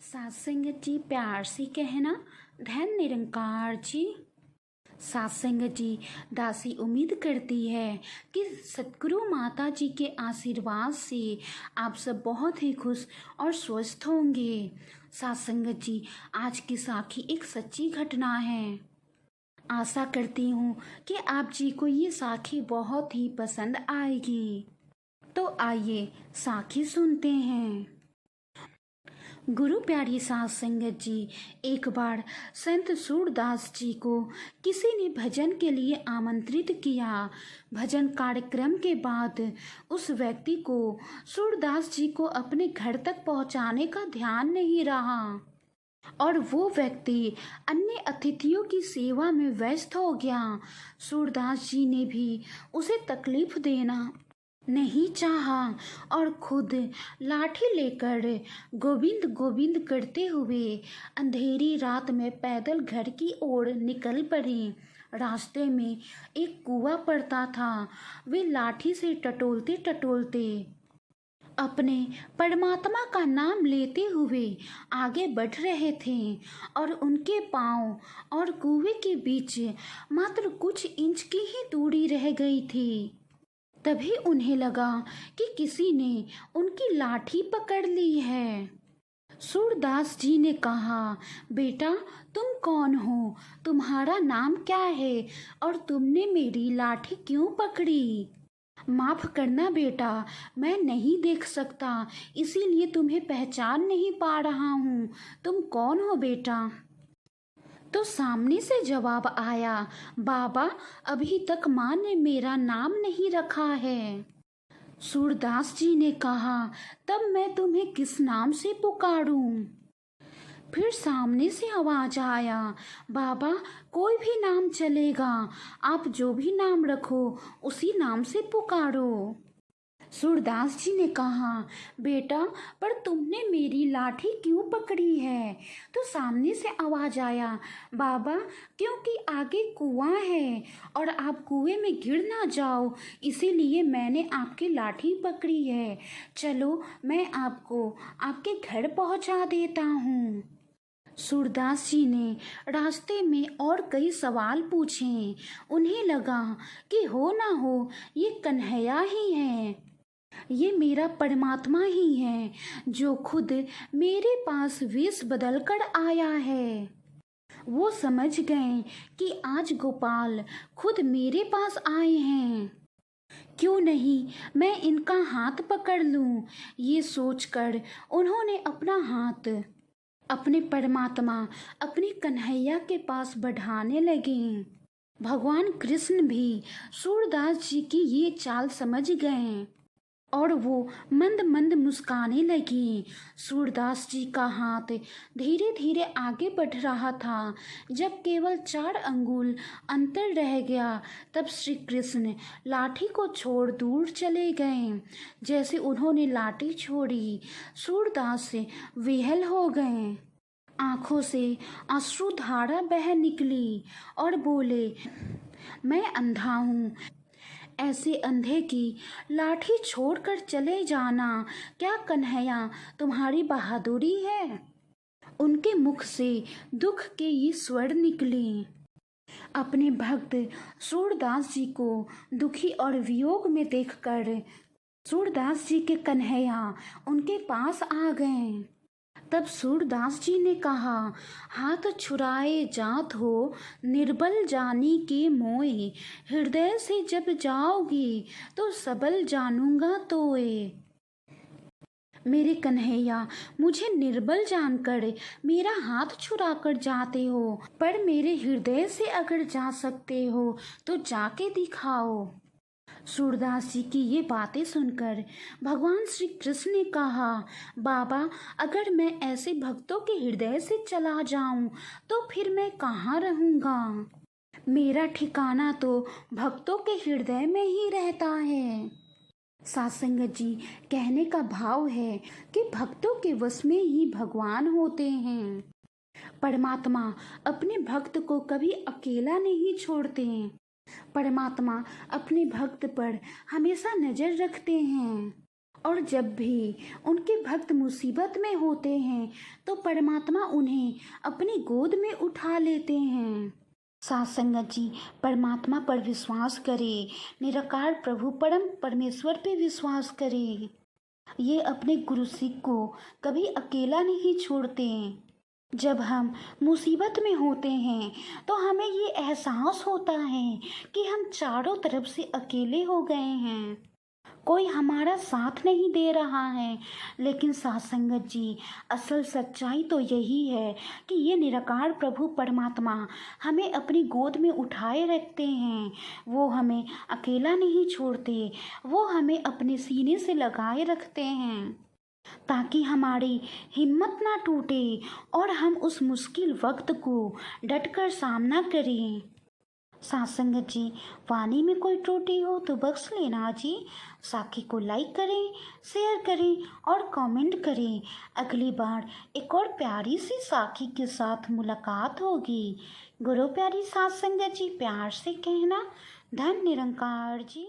सात संगत जी प्यार से कहना, धन निरंकार जी। सात संगत जी, दासी उम्मीद करती है कि सतगुरु माता जी के आशीर्वाद से आप सब बहुत ही खुश और स्वस्थ होंगे। सात संगत जी, आज की साखी एक सच्ची घटना है। आशा करती हूँ कि आप जी को ये साखी बहुत ही पसंद आएगी। तो आइए साखी सुनते हैं। गुरु प्यारी सात संगत जी, एक बार संत सूरदास जी को किसी ने भजन के लिए आमंत्रित किया। भजन कार्यक्रम के बाद उस व्यक्ति को सूरदास जी को अपने घर तक पहुंचाने का ध्यान नहीं रहा और वो व्यक्ति अन्य अतिथियों की सेवा में व्यस्त हो गया। सूरदास जी ने भी उसे तकलीफ देना नहीं चाहा और खुद लाठी लेकर गोविंद गोविंद करते हुए अंधेरी रात में पैदल घर की ओर निकल पड़े। रास्ते में एक कुआं पड़ता था। वे लाठी से टटोलते टटोलते अपने परमात्मा का नाम लेते हुए आगे बढ़ रहे थे और उनके पांव और कुएं के बीच मात्र कुछ इंच की ही दूरी रह गई थी। तभी उन्हें लगा कि किसी ने उनकी लाठी पकड़ ली है। सूरदास जी ने कहा, बेटा तुम कौन हो, तुम्हारा नाम क्या है और तुमने मेरी लाठी क्यों पकड़ी? माफ करना बेटा, मैं नहीं देख सकता, इसीलिए तुम्हें पहचान नहीं पा रहा हूँ। तुम कौन हो बेटा? तो सामने से जवाब आया, बाबा अभी तक माँ ने मेरा नाम नहीं रखा है। सूरदास जी ने कहा, तब मैं तुम्हें किस नाम से पुकारूं? फिर सामने से आवाज आया, बाबा कोई भी नाम चलेगा, आप जो भी नाम रखो उसी नाम से पुकारो। सूरदास जी ने कहा, बेटा पर तुमने मेरी लाठी क्यों पकड़ी है? तो सामने से आवाज आया, बाबा क्योंकि आगे कुआं है और आप कुएं में गिर ना जाओ, इसीलिए मैंने आपकी लाठी पकड़ी है। चलो मैं आपको आपके घर पहुंचा देता हूँ। सूरदास जी ने रास्ते में और कई सवाल पूछे। उन्हें लगा कि हो ना हो ये कन्हैया ही है, ये मेरा परमात्मा ही है जो खुद मेरे पास वेश बदल कर आया है। वो समझ गए कि आज गोपाल खुद मेरे पास आए हैं, क्यों नहीं मैं इनका हाथ पकड़ लूं। ये सोचकर उन्होंने अपना हाथ अपने परमात्मा अपने कन्हैया के पास बढ़ाने लगे। भगवान कृष्ण भी सूरदास जी की ये चाल समझ गए और वो मंद मंद मुस्काने लगी। सूरदास जी का हाथ धीरे धीरे आगे बढ़ रहा था। जब केवल 4 अंगुल अंतर रह गया तब श्री कृष्ण लाठी को छोड़ दूर चले गए। जैसे उन्होंने लाठी छोड़ी, सूरदास विहल हो गए। आंखों से अश्रुधारा बह निकली और बोले, मैं अंधा हूँ, ऐसे अंधे की लाठी छोड़कर चले जाना क्या कन्हैया तुम्हारी बहादुरी है? उनके मुख से दुख के ये स्वर निकले। अपने भक्त सूरदास जी को दुखी और वियोग में देखकर सूरदास जी के कन्हैया उनके पास आ गए। तब सूरदास जी ने कहा, हाथ छुराए जात हो निर्बल जानी के मोए, हृदय से जब जाओगी तो सबल जानूंगा तोए। मेरे कन्हैया मुझे निर्बल जानकर मेरा हाथ छुराकर जाते हो, पर मेरे हृदय से अगर जा सकते हो तो जाके दिखाओ। सूरदास जी की ये बातें सुनकर भगवान श्री कृष्ण ने कहा, बाबा अगर मैं ऐसे भक्तों के हृदय से चला जाऊं तो फिर मैं कहाँ रहूंगा? मेरा ठिकाना तो भक्तों के हृदय में ही रहता है। सात संगत जी, कहने का भाव है कि भक्तों के वश में ही भगवान होते हैं। परमात्मा अपने भक्त को कभी अकेला नहीं छोड़ते। परमात्मा अपने भक्त पर हमेशा नजर रखते हैं और जब भी उनके भक्त मुसीबत में होते हैं तो परमात्मा उन्हें अपनी गोद में उठा लेते हैं। साथ संगत जी, परमात्मा पर विश्वास करें, निराकार प्रभु परम परमेश्वर पे विश्वास करें। ये अपने गुरु सिख को कभी अकेला नहीं छोड़ते। जब हम मुसीबत में होते हैं तो हमें ये एहसास होता है कि हम चारों तरफ से अकेले हो गए हैं, कोई हमारा साथ नहीं दे रहा है। लेकिन साथ संगत जी, असल सच्चाई तो यही है कि ये निराकार प्रभु परमात्मा हमें अपनी गोद में उठाए रखते हैं। वो हमें अकेला नहीं छोड़ते, वो हमें अपने सीने से लगाए रखते हैं ताकि हमारी हिम्मत ना टूटे और हम उस मुश्किल वक्त को डटकर सामना करें। साथ संगत जी, वाणी में कोई त्रुटि हो तो बख्श लेना जी। साखी को लाइक करें, शेयर करें और कमेंट करें। अगली बार एक और प्यारी सी साखी के साथ मुलाकात होगी। गुरु प्यारी साथ संगत जी, प्यार से कहना, धन निरंकार जी।